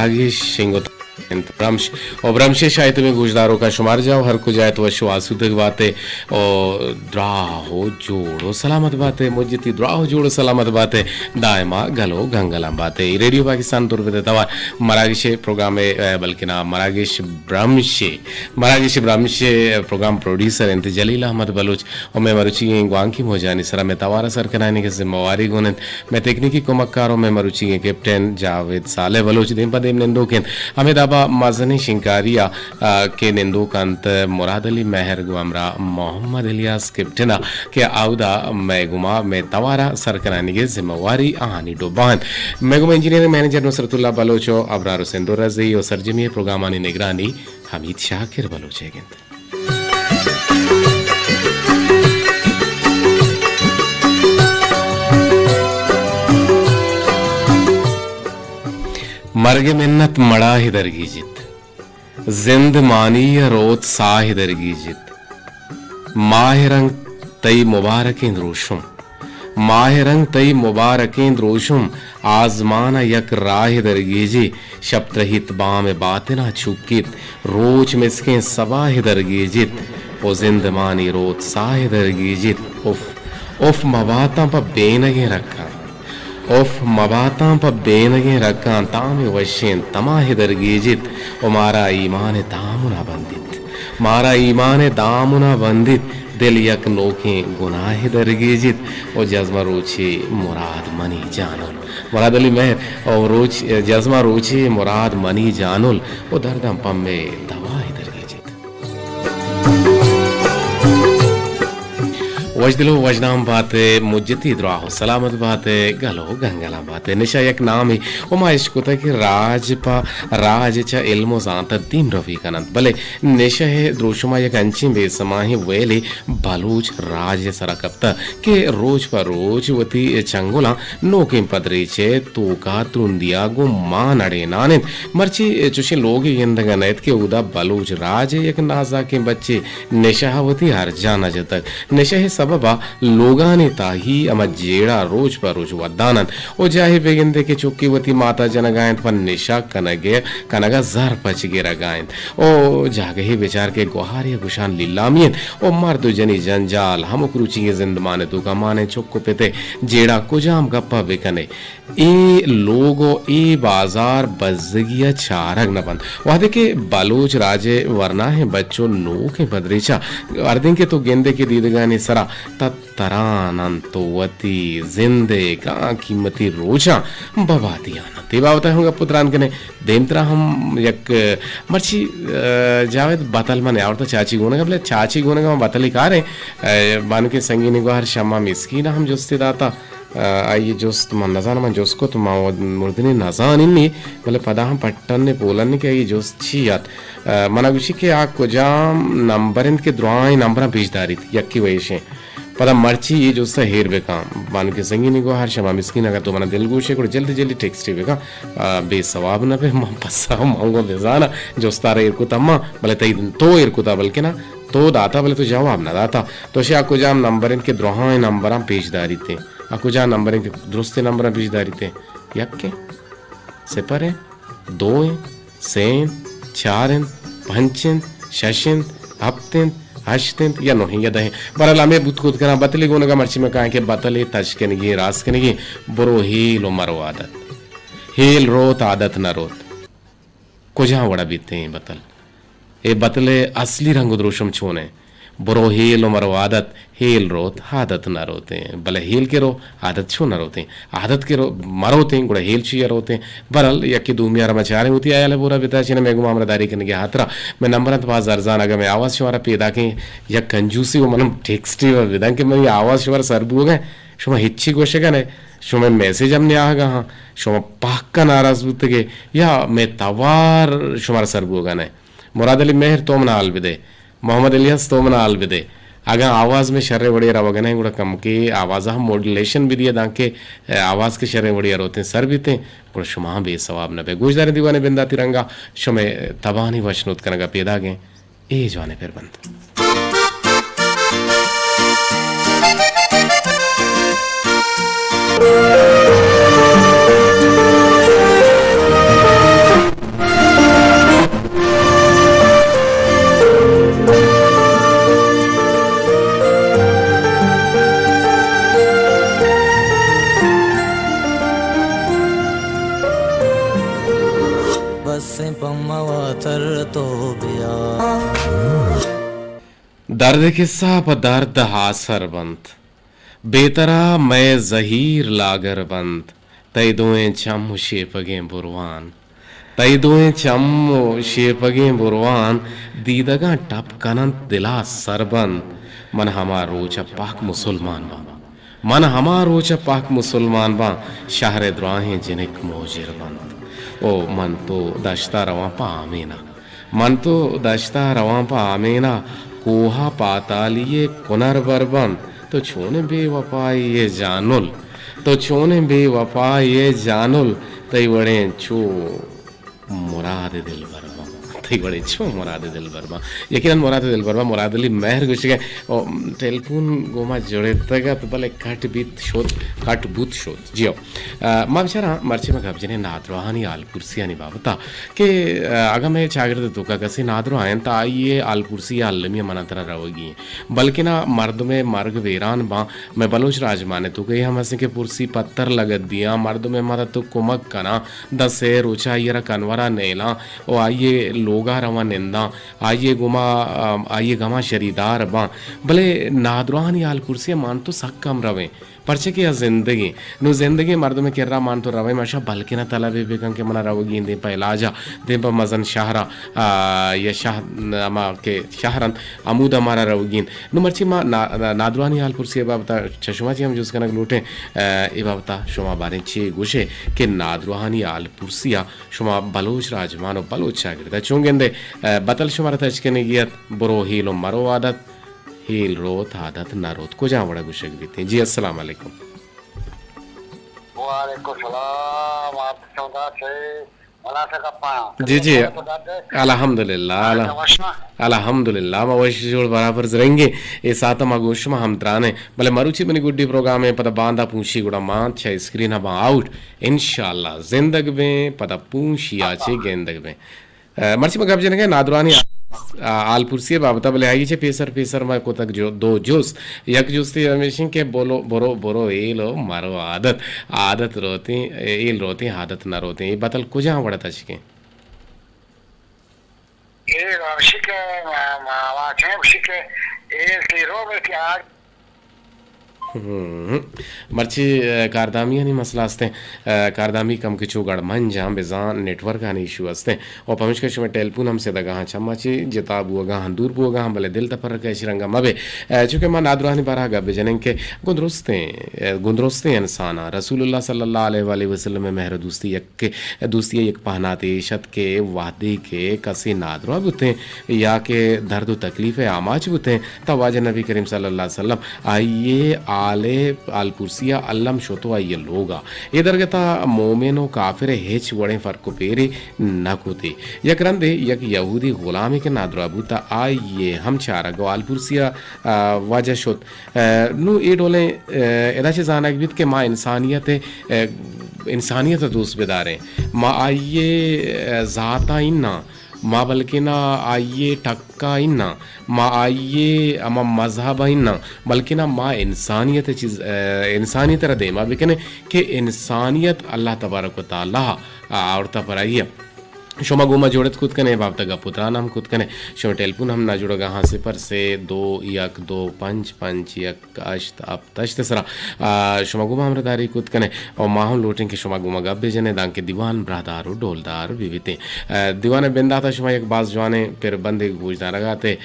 Maragish Shingot Bramsh और ब्रह्मशेष आयत में गुजदारों का शुमार जाओ हर कुछ आयत वशो आसुदक बातें और द्राहो जोड़ो सलामत बातें मुझती द्राहो जोड़ो सलामत बातें दायमा गलो गंगला बातें रेडियो पाकिस्तान तुर पे देता हुआ मरागिश प्रोग्राम में बल्कि ना मरागिश ब्रह्मशे प्रोग्राम प्रोड्यूसर इंत जलील अहमद बलूच और मैं मरुची ग्वांकी मोजानी सरा में तवारा सर कराने के जिम्मेवारी गुनन मैं तकनीकी कुमक्कारों में मरुची कैप्टन जावेद साले बलूच दिन पर दिन निंदो के हमें मजनी शिंकारिया के निंदुकंत मुराद अली मेहर गुमरा मोहम्मद इलियास कैप्टना के आउदा मैगुमा में तवारा सरकरानी के जिम्मेवारी आहानी डोबान मैगुमा इंजीनियरिंग मैनेजर नुसरतुल्लाह बलोचो अबरार हुसैन रजी और सरजमी प्रोग्रामानी निगरानी हमीद शाकिर बलोचे मर्ग मिन्नत मड़ा ही दरगीजित जिंद मानी रोत सा ही दरगीजित माह रंग तई मुबारकें द्रोशुम माह रंग तई मुबारकें द्रोशुम आजमाना यक राह दरगीजी शब्द बाम बातना छुकित रोच मिसके सबाह दरगीजित ओ जिंद मानी रोत साह दरगीजित उफ उफ मबाता पर बेनगे रखा उफ मबाता पर बेनगे रखा ताम वशें तमाह दरगीजित ओ मारा ईमान दामुना बंदित मारा ईमान दामुना बंदित दिल यक नोखे गुनाह दरगीजित ओ जज्मा रोचे मुराद मनी जानल मुराद अली मेहर और रोच जज्मा रोचे मुराद मनी जानल ओ दर्दम पम्मे दवाह दरगीजित वजदिलो वजनाम बातें मुज्जती द्राहो सलामत बातें गलो गंगला बातें निशा एक नाम ही उमा इश्कुता कि राज चा इल्मो जानता दीम रफी कनंत भले निशा है द्रोशुमा एक अंची बेसमाही वेली बलूच राज सरकप्ता के रोज पर रोज वती चंगुला नोकिम पदरीचे तूका तुंदिया गु मां नड़े नानित मर्ची चुशी लोग यंदगनैत के उदा बलूच राज एक नाजा के बच्चे निशावती हर जाना जतक निशा सबबा लोगाने ताही अम जेड़ा रोज पर रोज वदानन ओ जाहे बेगिंदे के चुक्कीवती माता जनगायंत पर निशा कनगा जर पच गिरा गायंत ओ जागे ही बेचार के गुहारिया गुशान लीलामियन ओ मर्द जनी जंजाल हम क्रूची जिंदमाने तू का माने चुक्को पेते जेड़ा कुजाम गप्पा बेकने ए लोगो ए बाजार बजगिया चारग न बंद वादे के बलूच राजे वरना है बच्चों नो के बदरीचा अर्दिन के तो गेंदे के दीदगाने सरा तरानंतोवती जिंदे का कीमती रोजा बबादियाना तेबा होता होगा पुत्रान कने देमतरा हम एक मर्ची जावेद बतल मने आवता चाची गोने का बोले चाची गोने का बतली कार है बान के संगीनी को हर शम्मा मिस्कीना हम जोस्ते दाता आइए जोस्त मन नजान मन जोस्को तो मुर्दनी नजान इन्नी बोले पदा हम पट्टन ने पोलन के ये जोस्त छियात मना विषय के आ कुजाम नंबरन के द्वाई नंबरा बीजदारी यक्की वैशे पदा मर्ची ये जोस्ता हेर बेका बान के संगीनी को हर शमा मिस्किन अगर तो मना दिल गोशे को जल्दी जल्दी टेक्स्ट बेका बेसवाब ना पे पस्सा मांगो बेजाना जोस्ता रे इरको तम्मा बोले तई तो इरको ता बल्कि ना तो दाता बोले तो जवाब ना दाता तो शे आ कुजाम नंबरन के द्वाई नंबरा पेशदारी थे akuja number के दुरुस्ते नंबर बीजदारी थे यक्के सेपरे दो सेन चारन पंचन शशन हफ्तन हश्तन या नोहि या दहे बरला में बुत खुद करा बतली गोने का मर्ची में कहा के बतले तच के नहीं रास के नहीं बरो हीलो मरो आदत हील रोत आदत न रोत कुजा वड़ा बीते हैं बतल ए बतले असली रंग द्रोशम छोने बरो हील मरो आदत हील रोत आदत न रोते हैं भले हील के रो आदत छो न रोते आदत के रो मरोते हैं गुड़ा हील छुया रोते बरल यकी दूमिया रमचारे होती आया पूरा बिता चिने मेगु मामलादारी करने के हाथरा मैं नंबर पास अर्जान अगर मैं आवाज शुमारा पैदा के या कंजूसी वो मनम टेक्स्टी व विधान के मैं आवाज शुमारा सरबू गए शुमा हिच्ची गोशे का ने शुमा मैसेज हमने आगा हाँ शुमा पाक्का नाराज बुत के या मैं तवार शुमारा सरबू गए मुराद अली मेहर तो मना अलविदे मोहम्मद इलियास तो मना अलविदे अगर आवाज़ में शर्रे वड़िया रवगने गुड़ा कम के आवाज़ हम मॉड्यूलेशन भी दिया दांके आवाज़ के शर्रे वड़िया रोते सर भी थे गुड़ा शुमा बेसवाब न बे गुजदारी दीवाने बिंदा तिरंगा शुमे तबानी वशनुत कनगा पैदा गए ए जवाने फिर बंद से पम्मवातर तो बिया दर्द किस्सा प दर्द हासर बंत बेतरा मैं जहीर लागर बंत तई दोएं चम शेपगे बुरवान तई दोएं चम शेपगे बुरवान दीदगा टप कनंत दिला सरबंद मन हमा रोच पाक मुसलमान बा मन हमा रोच पाक मुसलमान बा शहर द्राहें जिनिक मोजिर बंद ओ मन तो दश्ता रवा पा आमीना मन तो दश्ता रवा पा आमीना कोहा पातालिए कुनर बरबंद तो छोने बेवफा ये जानुल तो छोने बेवफा ये जानुल तई बड़े छो मुराद दिल बरबा तई बड़े छो मुराद दिल बरबा यकीनन मुराद दिल बरबा मुराद अली मेहर गुशगे ओ टेलीफोन गोमा जोड़े तगा तो भले काट बूत शोध जियो मा बिचारा मर्ची में गबजने नादरोहानी आल कुर्सियानी बाबता के अगर मैं चागिरद तो का कसी नादरो आयन ता ये आल कुर्सी आलमी मना तरह रहोगी बल्कि ना मर्द में मर्ग वेरान बा मैं बलोच राज माने तो गई हम हंसे के पुरसी पत्थर लगत दिया मर्द में मदद तो कुमक कना दसे रोचा ये कनवरा नेला ओ आइए लोगा रवा निंदा आइए गमा शरीदार बा भले नादरोहानी आल कुर्सी मान तो सक कम रवे पर्चे की जिंदगी नु जिंदगी मर्द में किर्रा मान तो रवे माशा बल्कि ना तला बेकन के मना रवगी दे पहलाजा दे प मजन शहरा या शाह मा के शहरन अमूद हमारा रवगीन नु मर्ची मा नादरानी हाल पुरसी बाबता चशमा जी हम जुस कनक लूटे ए बाबता शुमा बारे छे गुशे के नादरानी हाल पुरसिया शुमा बलोच राजमानो बलोच शागिर्द चुंगेंदे बतल शुमा रतच के नियत बरो हीलो मरो आदत हील रोत आदत ना रोत को जा बड़ा गुशे बीते जी अस्सलाम वालेकुम वालेकुम सलाम आप चौदा से मला से कपा जी जी अल्हम्दुलिल्लाह अल्हम्दुलिल्लाह मा वश जोड़ बराबर जरेंगे ए सात मा गोशमा हम त्राने भले मरुची बनी गुड्डी प्रोग्राम है पता बांधा पूंछी गुड़ा मान छ स्क्रीन हबा आउट इंशाल्लाह जिंदगी में पता पूंछी आचे गेंदग में मर्ची में गप जने नादरानी आल पुरसी बाबता भले आई छे पेसर में को तक जो दो जूस यक जूस थी हमेशा के बोरो ए लो मारो आदत रोती एल रोती आदत ना रोती ये बतल कुजा वड़ता छके ए शिके मा छे शिके ए की रोग की आग मर्ची कारदामी यानी मसला असते कारदामी कम किचू गड़ मन जहाँ बेजान नेटवर्क आने इशू असते और पहुँच के में टेलीफोन हमसे दगा हाँ चम्माची जिता बुआ दूर बुआ भले दिल तपर के शिरंगा मबे चूँकि मां नादरानी बारह गबे जने के गुंदरुस्ते इंसाना रसूलुल्लाह सल्लल्लाहु अलैहि वसल्लम में मेहर दोस्ती एक पहनाते शत के वादे के कसी नादरा बुते या के दर्द तकलीफ आमाज बुते तवाज नबी करीम सल्लल्लाहु अलैहि वसल्लम आइए आले आल कुर्सिया अल्लम शोतो आइए लोगा इधर गता मोमेनो काफिर हेच वड़े फर्क पेरे नकुते यक रंदे यक यहूदी गुलामी के नादराबूता आइए हम चारा गो आल कुर्सिया वाजा शोत नु ए डोले एदा से जाना बित के मां इंसानियत दोस्त बेदारे मां आइए जाता इन्ना माँ बल्कि ना आइए टक्का इन्ना माँ आइए अमा मजहब इन्ना बल्कि ना माँ इंसानियत चीज़ इंसानियत रदे माँ बिकने कि इंसानियत अल्लाह तबारक व तआला और पर आइए शोमा गोमा जोड़त खुद कने बाप तक पुत्रा नाम खुद कने शो टेलीफोन हम ना जुड़ोगा हाँ से पर से 2 यक अष्ट अब तश्त सरा शोमा गोमा हम रदारी खुद कने और माहौल लोटें के शोमा गोमा गब बेजने दांग के दीवान ब्रादारो डोलदार विविते दीवाने बिंदा था शोमा एक बाज जवाने फिर बंदे गूंजदा लगाते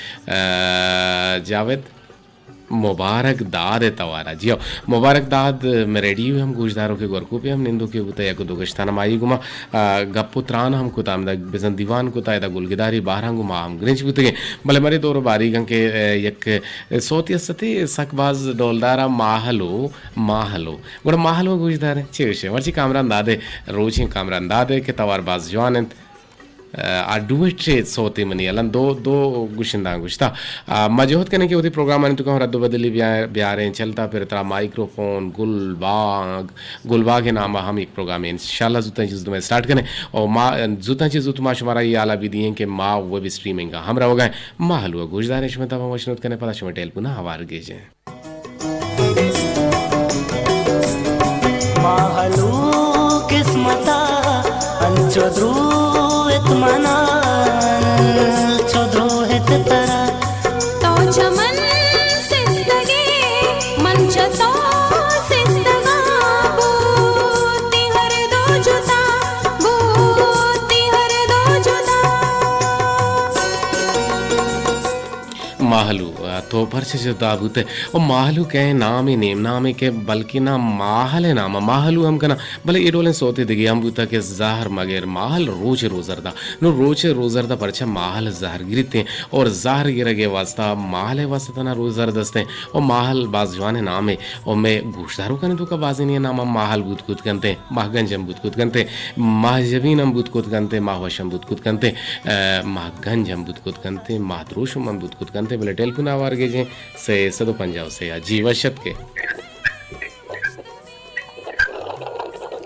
जावेद मुबारक दाद तवारा जियो मुबारक दाद में रेडियो हम गुजदारों के गोरकू पे हम निंदो के उता या को दोगस्तान माई गुमा गपुत्रान हम कुताम दा बेजन दीवान कुता या गुलगिदारी बाहर गुमा हम ग्रिंच कुते भले मरे तोरो बारी गं के यक सोती सती सकबाज डोलदारा माहलो गुड़ माहलो गुजदार चेशे वर्ची कामरान दादे रोजी कामरान दादे के तवार बाज जवान आ डुएट्रे सोते मनी अलन दो गुशिंदा गुश्ता मजहूद करने के होती प्रोग्राम आने तो कहूँ रद्द बदली ब्यारें चलता फिर तरह माइक्रोफोन गुलबाग के नाम हम एक प्रोग्राम है इंशाल्लाह जुता चीज़ तुम्हें स्टार्ट करें और माँ जुता चीज़ तुम्हारा शुमारा ये आला भी दिए कि माँ वो भी स्ट्रीमिंग का हम रहोगा माँ हलुआ गुजदार शुमें तब हम वशनूत करने पता शुमें टेल पुना हवार गेजे किस्मता अंचो बहुत मनाल छो द्रोहित तरा तो चमन सिस्तगे मंच तो सिस्तगा बूती हर दो जुदा बूती हर दो जुदा माहलू तो परछ जो दाबूते और माहलू के नाम ही नेम नाम के बल्कि ना माहल नाम माहलू हम कना भले इडोले सोते दिगे हम बुता के जहर मगेर माहल रोज रोजरदा नो रोज रोजरदा परछा माहल जहर गिरते और जहर गिरगे वास्ता माहल वास्ता ना रोज जरदस्ते और माहल बाजवाने नाम है और मैं गोशदारू कने तो का बाजी नहीं नाम माहल बुतकुत कंते महगंज हम बुतकुत कंते महजबीन हम बुतकुत कंते माहवशम बुतकुत कंते महगंज हम बुतकुत कंते माद्रोश हम बुतकुत कंते बोले टेलीफोन आवार के जे से सदो पंजाब से या जीवशत के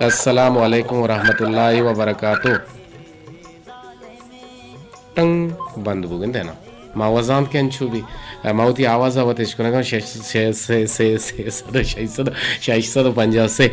अस्सलाम वालेकुम वरहमतुल्लाहि वबरकातुह टंग बंद बुगन देना मावजान के अंचुबी माउती आवाज आवत इसको ना से पंजाब से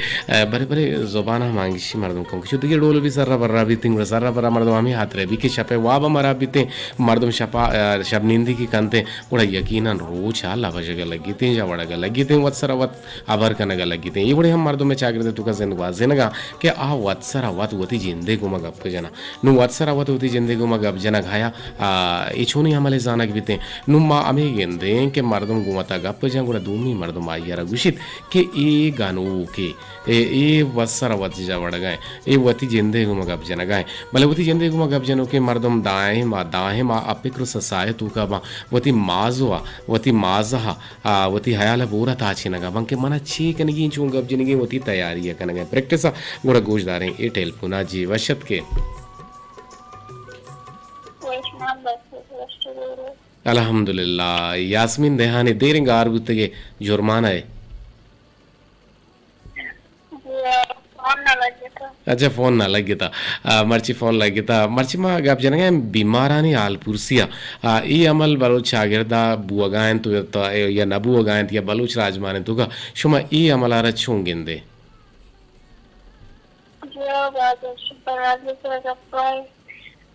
बड़े बड़े ज़ुबाना मांगिशी मर्दों को कुछ दिखे डोल भी सर्रा बर्रा भी तिंग सर्रा बर्रा मर्दों हमें हाथ रहे भी के छपे वाब मरा बीते मर्दों छपा शब नींदी की कंते उड़ा यकीनन रोज आला वजह लगी थे जा वड़ा लगी थे वत्सर वत आभर का नगा लगी थे ये बड़े हम मर्दों में चाकर तुका जिंदगी जिनगा के आ वत्सर वत वती जिंदे को मग अब जना नु वत्सर वत वती जिंदे को मग अब जना घाया इछोनी हमारे जाना बीते नु मा अमे गेंदे के मर्दों गुमता गप जा गुना दूमी मर्दों आयारा गुशित के ए गानो के ए वत्सर वत जा वड़ गए ए वती जिंदे को मग अब जना गए भले वती जिंदे को मग अब जनो के मर्दों दाएं मा अपिक्र ससाय तू का बा वती माजवा वती माजहा वती हयाल बोरा ताची नगा बंके मना छी कनगी चूंग अब जिनगी वती तैयारी है कनगे प्रैक्टिस गुड़ा गोशदारे ए टेलपुना जी वशत के अल्हम्दुलिल्लाह यास्मीन देहानी देरिंग आर्गुत्तगे जुर्माना है अच्छा फोन ना लग गया था मर्ची फोन लग गया था मर्ची माँ गप जनगे बीमारानी आलपुरसिया ये अमल बलोच शागिर्दा बुआ गायन तो या न बुआ गायन या बलोच राजमाने तो का शुमा ये अमल आरा छूंगिंदे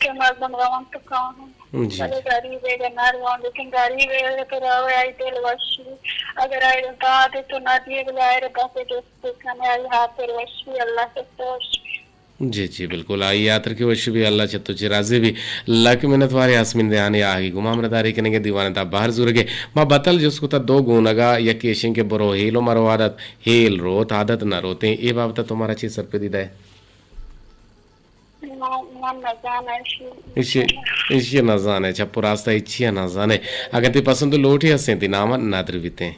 के मर्दम गवन तो कहाँ चले गरीब है गनार गवन लेकिन गरीब है तो रावे आई तेल वशी अगर आई दाद तो ना दिए गलाए रखा से दोस्त कने आई हाथ पर वशी अल्लाह से तोश जी जी बिल्कुल आई यात्रा की वश भी अल्लाह चतो चिराजे भी लक मिनत वारे आसमिन दे आने आगी गुमामरदारी कने के दीवाने ता बाहर जुरगे मा बतल जिसको ता दो गुनगा या केशिंग के बरो हेलो मरो आदत हेल रोत आदत ना रोते ए बाबत तुम्हारा चीज सर पे दीदा है इसी ना जाने छप्पू रास्ता इच्छिया ना जाने अगर ते पसंद लोटी हसे ती नाम नादर बीते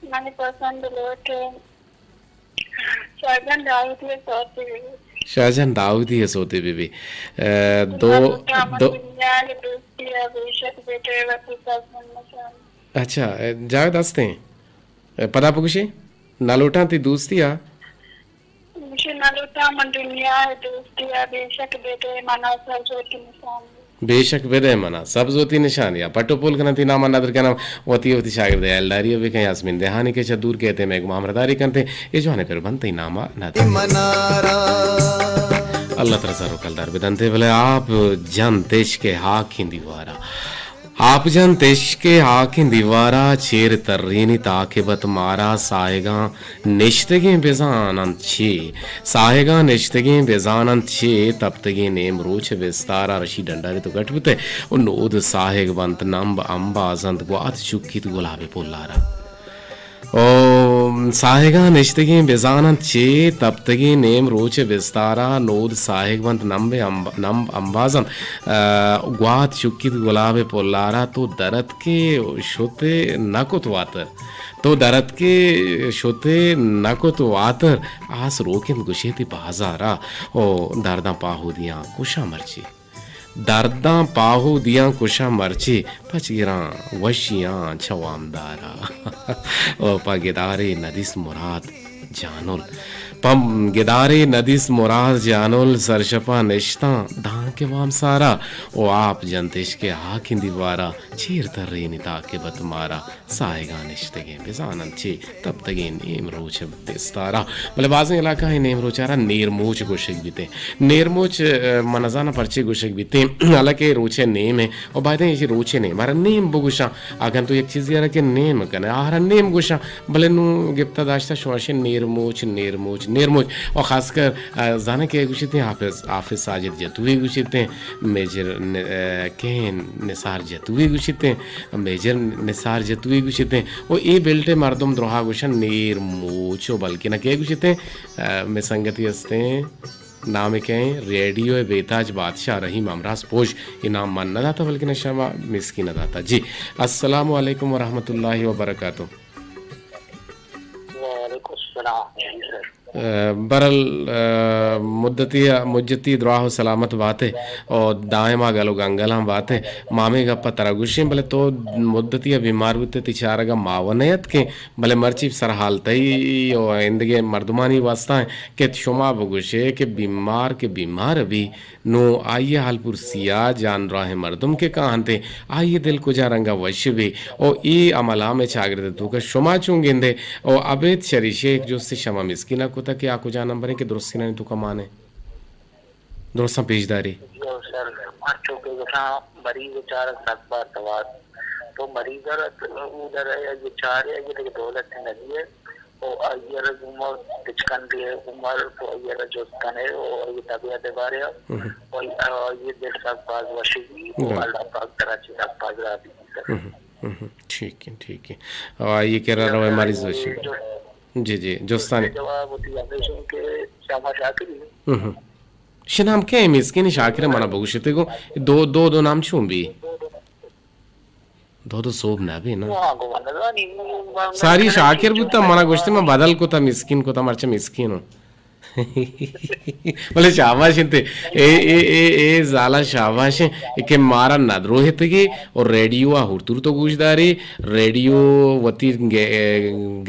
मैंने पसंद लोटे शाहजहान दाऊदी है सोते बीबी दो दो अच्छा जावेद हंसते हैं पता पुकुशी नालोटा थी दोस्तिया बेशक बेदे मना सब जोती निशानिया पटोपुल कनती नाम नदर का नाम वती वती शागिर्द एलदारी वे कहीं यास्मीन देहानी के दूर कहते मैं गुमामरदारी करते ये जो आने फिर बनते ही नामा नदर अल्लाह तरह सरो कलदार बेदंते बोले आप जन देश के हाक ही दीवारा आप जन देश के हाक ही दीवारा चेर तर्रीनी ताकिबत मारा साहेगा निश्तगी बेजानंत छे साहेगा निश्तगी बेजानंत छे तप्तगी नेम रोच विस्तारा रशी डंडारी तो गठबते और नोद साहेग बंत नंब अंबा जंत ग्वात चुक्की तो गुलाबे पोलारा ओ साहेगा निश्तगी बेजानंत छे तप्तगी नेम रोच विस्तारा नोद साहेगवंत नंबे नंब अंबाजन ग्वात चुक्की गुलाबे पोलारा तो दरद के शोते नकुत वातर तो दरद के शोते नकुत वातर आस रोकिन गुशेती बाजारा ओ दर्दा पाहु दिया कुशा मर्ची दर्दा पाहु दिया कुशा मर्ची पचगिरा वशियां छवामदारा ओ पगेदारे नदिस मुराद जानोल पम गेदारे नदिस मुराद जानोल सरशपा निश्ता दांत के वाम सारा ओ आप जनतेश के आखिं दीवारा चीर तर्री निता के बत मारा साएगा निश्तगे बेजानन चे तब तगे नेम रोच बेस्तारा मतलब बाज़ इलाका है नेम रोचारा नेरमोच गोशक बीते नेरमोच मनजाना पर्चे गोशक बीते हालांकि रोचे नेम है और बातें ये रोचे नेम मारा नेम बगुशा अगन तो एक चीज़ यार के नेम कने आहारा नेम गुशा भले नु गिफ्ता दाश्ता शोशे नेरमोच नेरमोच नेरमोच और खासकर जाने के गुशी थे हाफिज साजिद जतुई गुशी थे मेजर केन निसार जतुई गुशी थे मेजर निसार जतुई गुशी थे वो ए बेल्टे मर्दम द्रोहा गुशा नेरमोचो बल्कि ना के गुशी थे में संगति हस्ते नाम के रेडियो बेताज बादशाह रहीम अमराज पोश इनाम मान न दाता बल्कि नशा मिसकी न दाता जी अस्सलाम वालेकुम व रहमतुल्लाहि व बरकातुहू बरल मुद्दती दुआ सलामत बातें और दाएमा गलो गंगल हम बातें मामे गप्पा तरगुशी भले तो मुद्दती बीमार होते तिचारगा मावनयत के भले मर्ची सर हालतई और इंदगे मर्दमानी वास्ता है कि शुमा बगुशे के बीमार अभी नो आइए हालपुर सिया जान रहा है मर्दम के कहानते आइए दिल को जा रंगा वश भी और ई अमला में चागरे तो का शुमा चुंगिंदे और अबेद शरीशे एक जो से शमा मिस्किना को तक आको जा नंबर है कि दुरुस्ती नहीं तो का माने दुरुस्ता पेशदारी सर अच्छो के जैसा मरीज चार सात बार तवार तो मरीज उधर है ये चार है ये दौलत नदी है और ये उमर दिचकन भी है उमर तो ये जो कने और ये तबीयत बारे और ये दिल साथ बाज वशीगी और अल्लाह पाक कराची का पाजरा भी ठीक है और ये कह रहा है मरीज वशी जी जोस्तानी जवाब होती है के शामा शाकिर शनाम क्या है मिस्किन शाकिर मना बगुशते को दो नाम छूं भी दो सोब ना भी ना सारी शाकिर भी तो मना गोश्ते में बदल को था मिस्किन को था मरचा मिस्किन हो बोले शाबाश इंते ए जाला शाबाश के मारा नदरोहित की और रेडियो हुरतुर तो गुजदारी रेडियो वती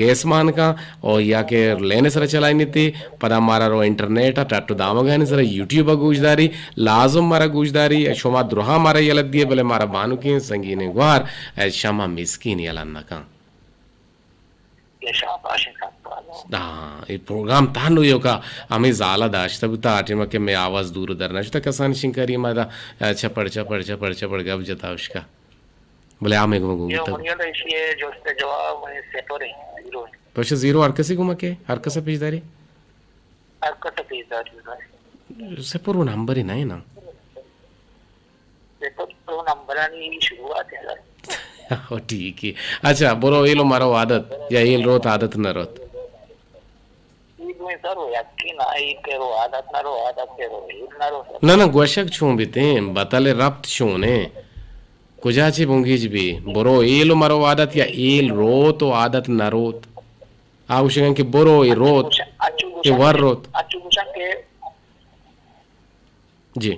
गैस मान का और या के लेने सर चलाई नहीं थी पदा मारा रो इंटरनेट टट्टू दाम गए सर यूट्यूब गुजदारी लाजम मारा गुजदारी शोमा द्रोहा मारा यलत दिए बोले मारा बानु की संगीने गुहार शमा मिस्किन यलन्ना का हाँ ये प्रोग्राम तानु योका हमें ज़ाला दाश्ता बुता आटे में के मैं आवाज़ दूर दरना शुता कसान शिंकारी मारा चपड़ गब जता उसका बोले आमे घूम तो ऐसे जीरो हर किसी घुमा के हर कसा पेशदारी से पूर्व नंबर ही नहीं ना ठीक है अच्छा बोलो ये लो मारो आदत या ये रोत आदत न रोत ना गोशक छू बीते बताले रब्त छू ने कुजाची बुंगीज भी बोरो ये लो मारो आदत या एल रोत ओ आदत न रोत आवश्यक कि बोरो ये रोत ये वर रोत जी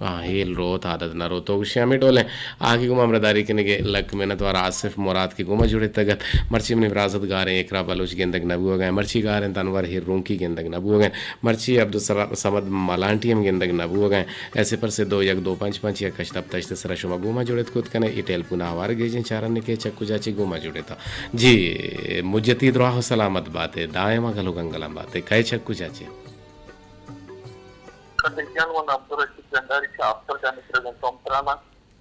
हाँ हेल रोत आदत न रो तो विषय में डोले आगे गुमा अमरदारी के निगे लक मेहनत वार आसिफ मुराद की गुमा जुड़े तगत मर्ची में विरासत गा रहे हैं एकरा बलोच गेंदक नबू हो गए मर्ची गा रहे हैं तनवर हिर रूंकी गेंदक नबू हो गए मर्ची अब्दुल समद मलांटी हम गेंदक नबू हो गए ऐसे पर से दो यक दो पंच पंच या कश्तब तश्त सरा शुमा गुमा जुड़े खुद कने इटेल पुना हवार गेजें चारन के चक्कू जाची गुमा जुड़े था जी मुज्जती दुआ सलामत बात है दाएं मा गलो गंगला बात है कहे चक्कू जाची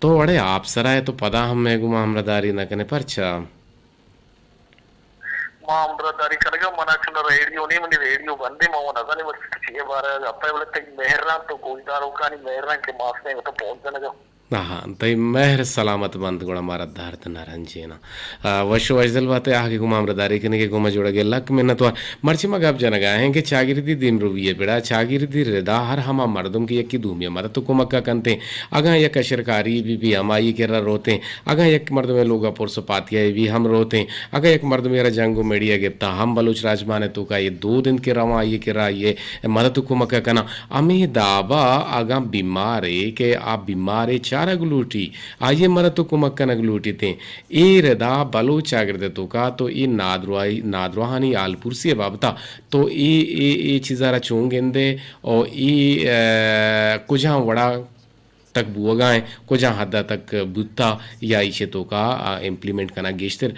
तो अड़े आप सराय तो पदा हम मैं गुमा हमरदारी न कने परचा మా అమృతారి కనుక మనకు రేడియోని మన రేడియో బందే మా నజాని వర్సిటీ చేయబార అప్పై వలతే మెహర్నా तो कोईदारो कानी मेहरना के मासने तो पहुंचने जो हाँ तई मेहर सलामत बंद गुड़ा मारा धारत नारंजेना वशो वजल बातें आगे गुमा अमरदारी के ने गुमा जोड़ा गे लक में न तो मर्ची मग आप जन गए हैं कि चागिरदी दिन रुविये बेड़ा चागिरदी रेदा हर हमा मर्दम की यकी धूमिया मरा तो कुमक्का कंते अगा यक अशरकारी भी हमाई के रोते अगा यक मर्द में लोग पुरसो पातिया भी हम रोते अगा एक मर्द मेरा जंगू मेडिया गिप्ता हम बलूच राजमाने तो का ये 2 दिन के रवा ये के रा ये मदद कुमक्का कना अमी दाबा अगा बीमारे के आप बीमारे चारा ग्लूटी आये मर तो कुमक्कन ग्लूटी ते ए रदा बलो चागरदे तो का तो ये नादरुहानी आलपुरसी बाबता तो ये चीज़ारा चोंगेंदे और ये कुछ वड़ा तक बुआगाएं को जहाँ हद तक बुत्ता या इसे तो का इम्प्लीमेंट करना गेश्तर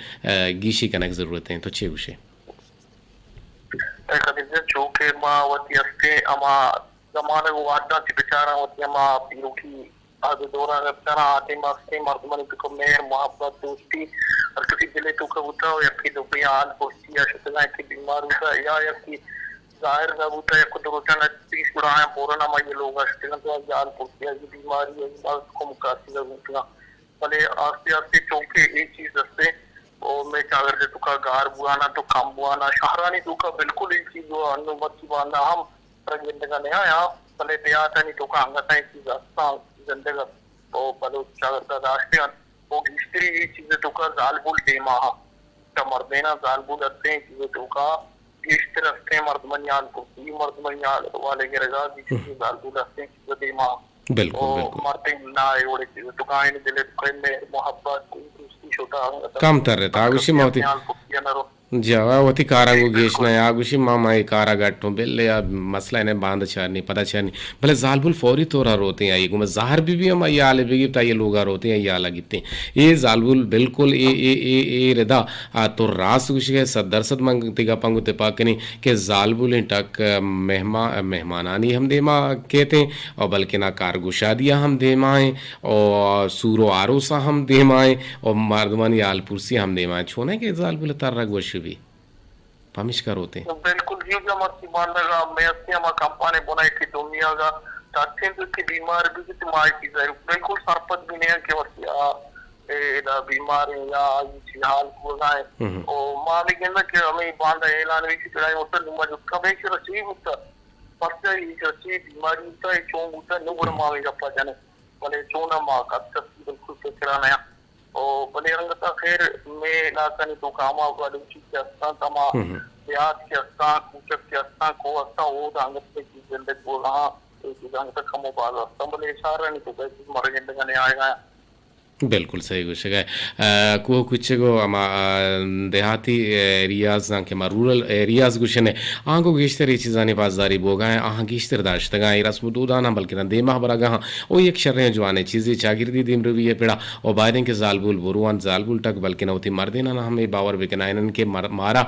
गीशी करना की ज़रूरत है तो चे उसे कभी चौके माँ वती अस्ते अमा ज़माने को वादा ची बेचारा वती अमा पीरू की आगे दौरा करता ना आते मास्ते मर्दमनी को मेहर मोहब्बत दोस्ती और किसी दिले तो का होता हो या फिर दुनिया हाल पोस्टी या शुक्ला की बीमार होता या कि जाहिर का होता है कुछ रोटन 30 बुढ़ाए बोरना में ये लोग अस्ते तो जाल पोस्टी की बीमारी है बात को मुकासी लगूंगा भले आस्ते आस्ते चौके एक चीज अस्ते और मैं चागर दे तुका गार बुआना तो काम बुआना शहरानी तुका बिल्कुल एक चीज वो अनुमति बांधा हम प्रगति का नहीं आया भले तैयार था नहीं तुका अंगता एक चीज अस्ता जिंदगी तो भले चागर का राष्ट्रीय वो हिस्ट्री एक चीज तुका जालबुल देमा मर्देना जालबुल अस्ते चीज तुका इस रस्ते मर्दमनियाल को मर्दमनियाल वाले के रजा जालबुल अस्ते चीज देमा बिल्कुल मरते ना एवढे चीज तुका इन दिले तुका में मोहब्बत काम तर रहता आगुशी मावती जवावती कारांगो गेशना आगुशी मामा ये कारा गट्टो बेले या मसला ने बांध चारनी पता चारनी भले जालबुल फौरी तोरा रोते हैं ये गुम ज़ाहर भी हम ये आले बिगिप ता ये लोग रोते हैं ये आला गिपते ये जालबुल बिल्कुल ये रदा तो रास गुशी के सदरसद मंगती का पंगुते पाकनी के जालबुल टक मेहमानानी हम देमा कहते हैं और बल्कि ना कारगुशादिया हम देमाएं और सूरो आरोसा हम देमाएं और मर्दमानी आलपुरसी हम देमाएं छोने के जालबुल तरग वश भी पमिश्कर होते हैं बिल्कुल ये जो मत मान लगा मैं अपनी हम कंपनी बनाई थी दुनिया का ताकि की बीमार भी तुम्हारी चीज है बिल्कुल सरपत भी नहीं है कि वसिया ए बीमार या ये हाल को जाए और मां भी कहना कि हमें बांधा ऐलान भी की चढ़ाई होता नुमा जो कभी से रसी होता पक्का ये रसी बीमारी होता है चोंग होता नुगुण मां भी गप्पा जाने भले चोना मां का बिल्कुल से कराना और भले रंगता फिर मैं नाकनी तो कामा वाली चीज के अस्ता तमा याद के अस्ता कुचक के अस्ता को अस्ता वो रंगत पे चीज जिंदगी बोल रहा एक रंग तक हम बाल अस्ता भले सारा नहीं तो कैसे मर जिंदगी नहीं आएगा बिल्कुल सही कुछ है को कुछ को अमा देहाती एरियाज ना के मा रूरल एरियाज कुछ ने आंगो गेश्तर चीज़ाने बाजारी बोगा है आह गेश्तर दाश्तगा रस्म दूदाना बल्कि ना देमा बरागा ओ एक शर्रें जो आने चीज़ें चागिरदी दिम रवि है पेड़ा और बायरें के जालबुल बुरुआन जालबुल तक बल्कि ना उती मर देना ना हमें बावर बेकना इनन के मारा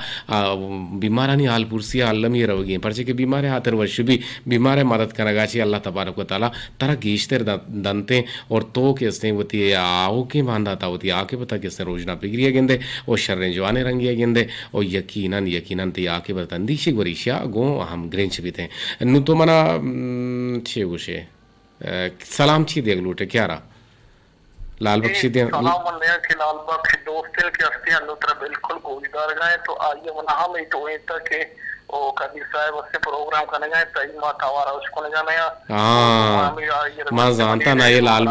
बीमारानी आलपुरसी आलमी रवगी परचे के बीमार हाथर वर्ष भी बीमार मदद करना चाहिए अल्लाह तबारक व तआला तरह गेश्तर दंते और तो के स्नेहवती आओ के बांधा था होती आके बता किसने रोजना पिगरिया गेंदे और शर्रें जवाने रंगिया गेंदे और यकीनन ते आके बता अंदीशी वरिशिया गो हम ग्रेंच भी थे नु तो मना छे गुशे सलाम छी दे गलूटे क्या रहा लाल बख्शी दे सलाम मन्ने के लाल बख्शी दोस्तेल के अस्ते अनुतर बिल्कुल गोईदार गए तो आइए वना हम तो एता के ओ कदी साहब उससे प्रोग्राम करने गए तई मा थावारा उसको ने जाने हां मां जानता ना ये लाल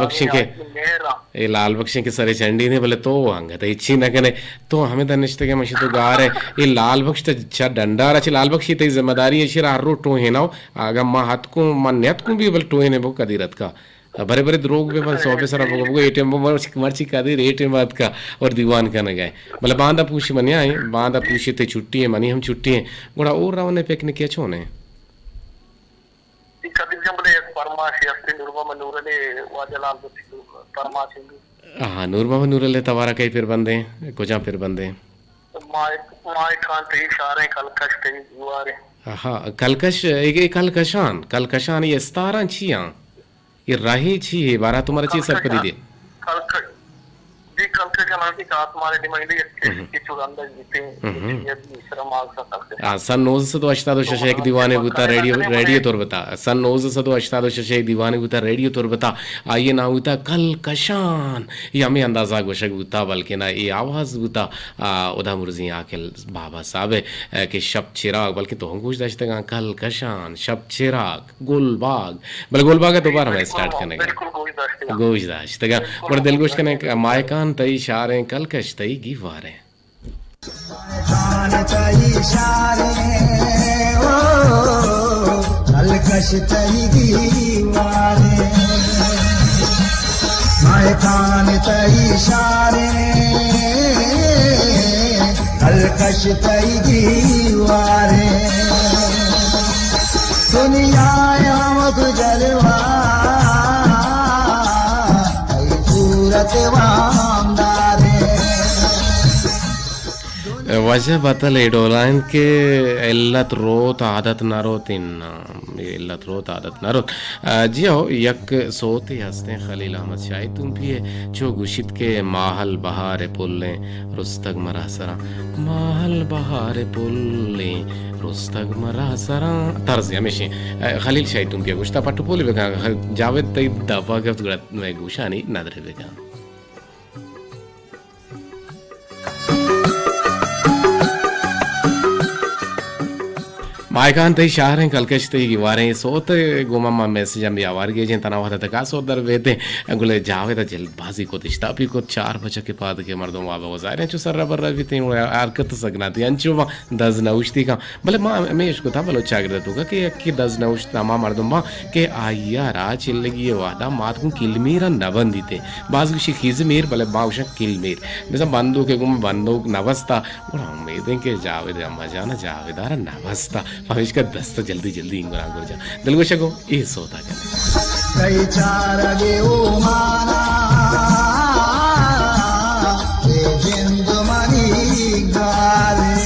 बख्शी के सरे चंडी ने बोले तो अंग त इच्छी न कने तो हमें दनिश्ते के मशी तो गार है ये लाल बख्श त छ डंडा रच लाल बख्शी ते जिम्मेदारी है शिरा रो टो है ना आगा मा हाथ को मन्यत को भी बोल टोए ने बो कदीरत का बड़े बड़े द्रोग में सौ पे सर एटीएम मर्ची का दी एटीएम बात का और दीवान का न गए मतलब बांधा पूछी मनी आए बांधा पूछी थे छुट्टी है मनी हम छुट्टी है गोड़ा और राव ने पिकनिक किया छोने हाँ नूरमा नूरले तवारा कई फिर बंदे कुछ फिर बंदे हाँ कलकश कलकशान ये स्तारा छिया ये राही छी है बारा तुम्हारा चीज सर पर दे जी कल के जनाब की बात हमारे डिमांड है कि चुरांदा जीते ये शर्म आ सकता है सन 988 दीवाने बुता रेडियो तौर बता सन 988 दीवाने बुता रेडियो तौर बता आइए ना बुता कल कशान ये हमें अंदाजा गोशक बुता बल्कि ना ये आवाज बुता उदा मुर्जी आके बाबा साहब के शब चिराग बल्कि तो हम कुछ दशतगा कल कशान शब चिराग गुलबाग बल गुलबाग दोबारा मैं स्टार्ट करने का गोश दशतगा और दिल गोश करने मायकान तई इशारे कलकश तई गीवारे कलकश तई गीवारे आए कान तई इशारे अलकश तई दीवारे दुनिया आमद जलवा तई सूरत वामदारे वजह बतल डोलाइन के इल्लत रोत आदत नरोत इन इल्लत रोत आदत नरोत जियो यक सोते हंसते खलील अहमद शाही तुम भी है जो गुशित के माहल बहार पुल्ले रुस्तग मरा सरा माहल बहार पुल्ले रुस्तग मरा सरा तर्ज हमेशा खलील शाही तुम के गुश्ता पट्टू पोले बेगा जावेद तई दफा के गलत में गुशानी नदरे बेगा मायकान तई शहर हैं कलकश तई गिवारे सोते गोमा मैसेज हम यावार गे जन तनाव था का सो दर वेते गुले जावे त जल्दबाजी को दिश्ता भी को 4 बजे के बाद के मर्दों वा गुजारे चु सर रबर भी ते हरकत सगना ती अंचु दज नौश्ती का भले मां मैं इसको था भलो चागर तो का कि दज नौश्त मा मर्दों मा के आया रा चिल्लगी ये वादा मात को किलमीर न बंदीते बाज की खिजमीर भले बाउश किलमीर जैसे बंदूक के गुम बंदूक नवस्ता और उम्मीदें के जावेद अम्मा जाना जावेदार नवस्ता हमेश का दस्त जल्दी जल्दी इंगरा गुर जा दिलगोशा को ये सोता करे कई चार गे ओ माना ये जिंद मनी गाले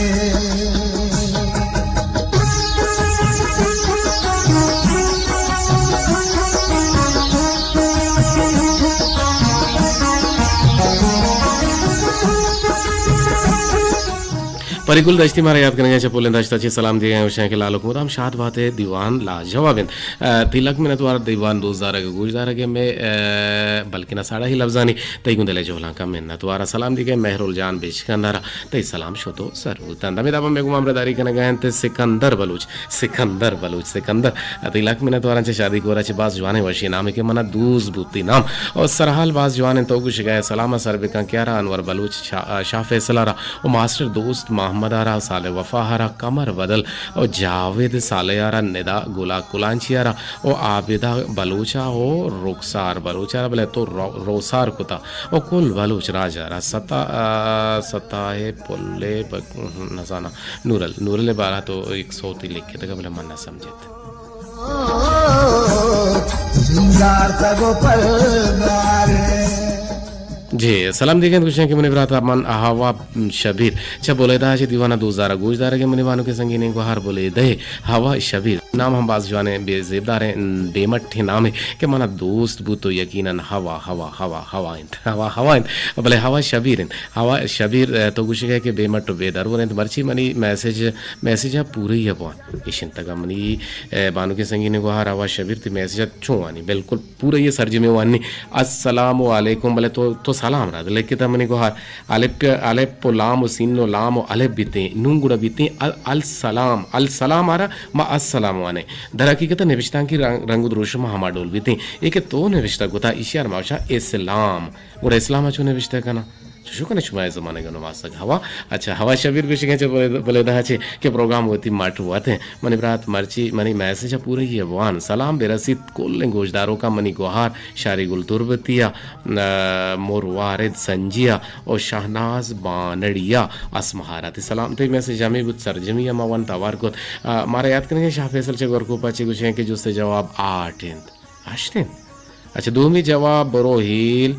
परिकुल दश्ती मारा याद करेंगे चपोले दश्ता चे सलाम दिए गए उशा के लालो कुमराम शाद बात है दीवान लाजवाबिन तिलक में नतवार दीवान 2000 के गुजदार के में बल्कि ना साड़ा ही लफ्जानी तई गुंदले जोला का में नतवारा सलाम दिए गए महरुल जान बेशकंदारा तई सलाम शोतो सरबुतन दमे दाबा में गुमाम रदारी कने गए ते सिकंदर बलूच सिकंदर तिलक में नतवारा चे शादी कोरा चे बास जवाने वशी नाम के मना दूस बुती नाम और सरहाल बास जवाने तो कुछ गए सलामा सरबे का क्यारा अनवर बलूच शाह फैसलारा और मास्टर दोस्त मोहम्मदारा साले वफाहारा कमर बदल और जावेद सालेयारा निदा गुला कुलांचियारा और आबिदा बलूचा और रुखसार बलूचारा बोले तो रोसार कुता और कुल बलूच राजा सता है पुल्ले नजाना नूरल बारा तो एक सोती लिख के तक बोले मन न समझे सिंगार तगो पर जी सलाम देखें कुछ के मने बरात मन हवा शबीर छ बोले दा जी दीवाना 2000 गुजदार के मने वालों के संगी को हार बोले दे हवा शबीर नाम हम बाज जवाने बेजेबदार हैं बेमठ नाम है के मना दोस्त बु तो यकीनन हवा भले हवा शबीर तो कुछ के बेमठ बेदर बोले तो मर्ची मनी मैसेज पूरे ही अपन इशन तक मनी बानु के संगी को हार हवा शबीर तो मैसेज छुआनी बिल्कुल पूरा ये सरजी में वानी अस्सलाम वालेकुम बोले तो सलाम रात लेके तमने को हार अलेप लाम सिन्नो लाम अलेप बीते नूंगुड़ा बीते अल सलाम आरा मा अस्सलाम वाने दर हकीकत निविष्टा की रंग द्रोशमा हमा डोल बीते एक तो निविष्टा गुता इशियार माशा इस्लाम गुड़ा इस्लाम अचो निविष्टा कना शुक्र ने शुमाए जमाने का नमाज तक हवा अच्छा हवा शबीर भी शिके बोले दा छे के प्रोग्राम होती माट हुआते मनी बरात मर्ची मनी मैसेज पूरे ही अवान सलाम बेरसीत कुल गोजदारों का मनी गोहार शारी गुल तुरबतिया मोर वारिद संजिया और शहनाज बानड़िया असमहाराती सलाम ते मैसेज हमें बुत सरजमिया मवन तवार को मारा याद करेंगे शाह फैसल से गोर को पाचे कुछ है कि जुस्ते जवाब 8 अच्छा दूमी जवाब बरोहील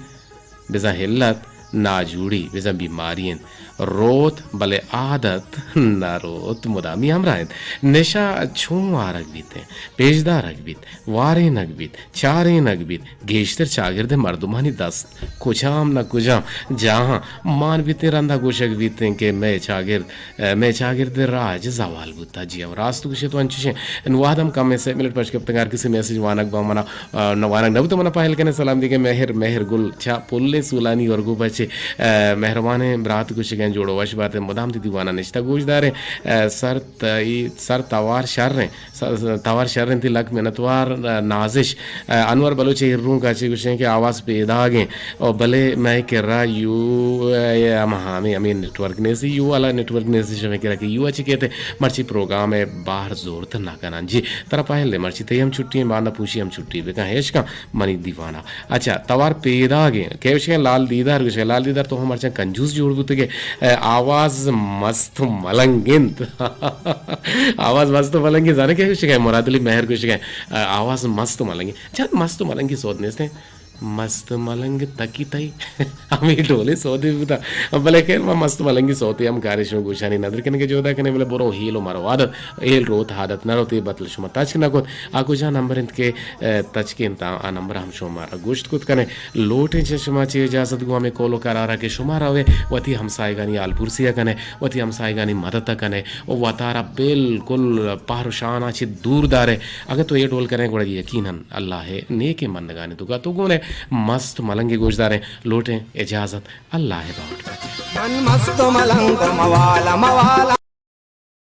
बेजा हिल्लत नाजूड़ी बेजा बीमारियन रोत भले आदत ना रोत मुदामी हमरायन नशा छुआ रखबीत पेशदा रखबीत वारे नकबीत चारे नकबीत गेशतर चागिर्द मर्दुमानी दस्त कुछाम न कुजाम जहाँ मान बीते रंधा गोशक बीते के मैं चागिर्द राज जवाल बुता जी और रास्तु कुछ तो अंचुशे नुवादम कम में से मिनट पच के तंगार किसी मैसेज वानक बामना नवानक नब तो मना पायल के सलाम दी के मेहर गुल छा पुल्ले सुलानी और गु बचे मेहरबान ब्रात कुछ गए जोड़ो वश बात है मुदाम दी दीवाना निश्ता गोशदार सर तवार शर्र थी लक मिनतवार नाजिश अनवर बलोच हिर्रू काचे कुछ के आवाज़ पैदा आ गए और भले मैं कह रहा यू हमें हमें नेटवर्क ने से यू वाला नेटवर्क ने से शमे कह यू अच्छी कहते मर्ची प्रोग्राम है बाहर जोर तो ना करना जी तरह पहले मर्ची ते हम छुट्टी है बांधा पूछी हम छुट्टी पे कहा हेश का मनी दीवाना अच्छा तवार पैदा आ गए कह लाल दीदार तो हम मर्चा कंजूस जोड़ बुते के आवाज़ मस्त मलंगिंत आवाज़ मस्त मलंगी जाने क्या कुछ मुरादली मेहर कुछ आवाज़ मस्त मलंगी अच्छा मस्त मलंगी सोचने से मस्त मलंग तकी तई हमें ढोले सोते बुता भले खेल मस्त मलंगी सोते हम कारिश में गुशानी नदर कने के जोदा कने बोले बोरो हीलो मारो आदत एल रोत आदत न रोते बतल शुमा टच न को आकु जा नंबर इंत के टच के इंता आ नंबर हम शो मारा गोश्त कुत कने लोटे चश्मा चे इजाजत गो हमें कोलो करारा के शुमा रवे वती हम साइगानी आलपुरसिया कने वती हम साइगानी मदद कने ओ वतारा बिल्कुल पारुशाना छि दूर दारे अगर तो ये डोल करें गोड़ा यकीनन अल्लाह है नेके मन गाने दुगा तो गोने मस्त मलंगी गोशदारें लोटें इजाजत अल्लाह है बाउट मन मस्त मलंग मवाला मवाला